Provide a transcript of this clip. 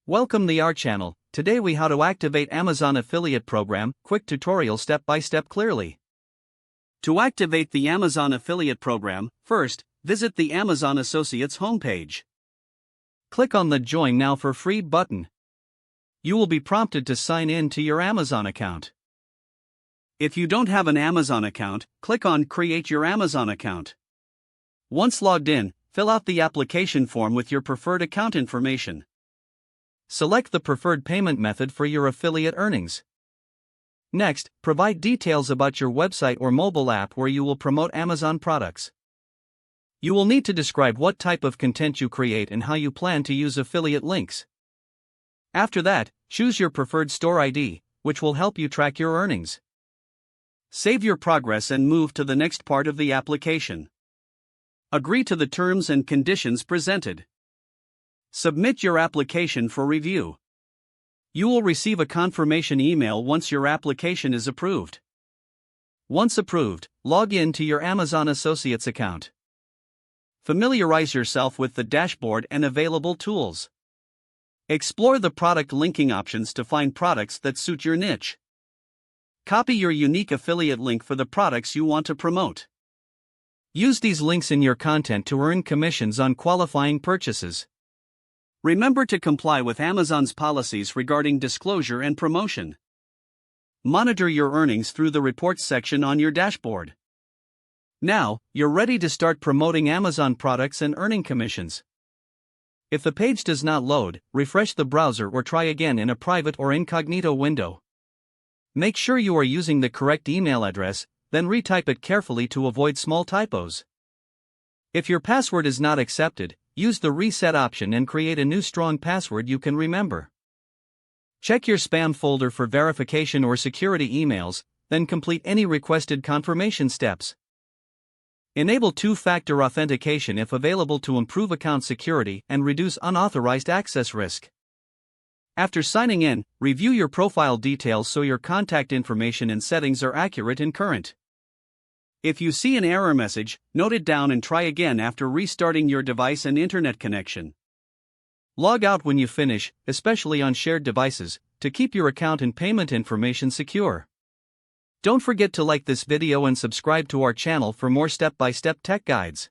Welcome to our channel. Today we how to activate Amazon affiliate program, quick tutorial step by step clearly. To activate the Amazon affiliate program, first, visit the Amazon Associates homepage. Click on the Join Now for Free button. You will be prompted to sign in to your Amazon account. If you don't have an Amazon account, click on Create Your Amazon Account. Once logged in, fill out the application form with your preferred account information. Select the preferred payment method for your affiliate earnings. Next, provide details about your website or mobile app where you will promote Amazon products. You will need to describe what type of content you create and how you plan to use affiliate links. After that, choose your preferred store ID, which will help you track your earnings. Save your progress and move to the next part of the application. Agree to the terms and conditions presented. Submit your application for review. You will receive a confirmation email once your application is approved. Once approved, log in to your Amazon Associates account. Familiarize yourself with the dashboard and available tools. Explore the product linking options to find products that suit your niche. Copy your unique affiliate link for the products you want to promote. Use these links in your content to earn commissions on qualifying purchases. Remember to comply with Amazon's policies regarding disclosure and promotion. Monitor your earnings through the reports section on your dashboard. Now, you're ready to start promoting Amazon products and earning commissions. If the page does not load, refresh the browser or try again in a private or incognito window. Make sure you are using the correct email address, then retype it carefully to avoid small typos. If your password is not accepted, use the reset option and create a new strong password you can remember. Check your spam folder for verification or security emails, then complete any requested confirmation steps. Enable two-factor authentication if available to improve account security and reduce unauthorized access risk. After signing in, review your profile details so your contact information and settings are accurate and current. If you see an error message, note it down and try again after restarting your device and internet connection. Log out when you finish, especially on shared devices, to keep your account and payment information secure. Don't forget to like this video and subscribe to our channel for more step-by-step tech guides.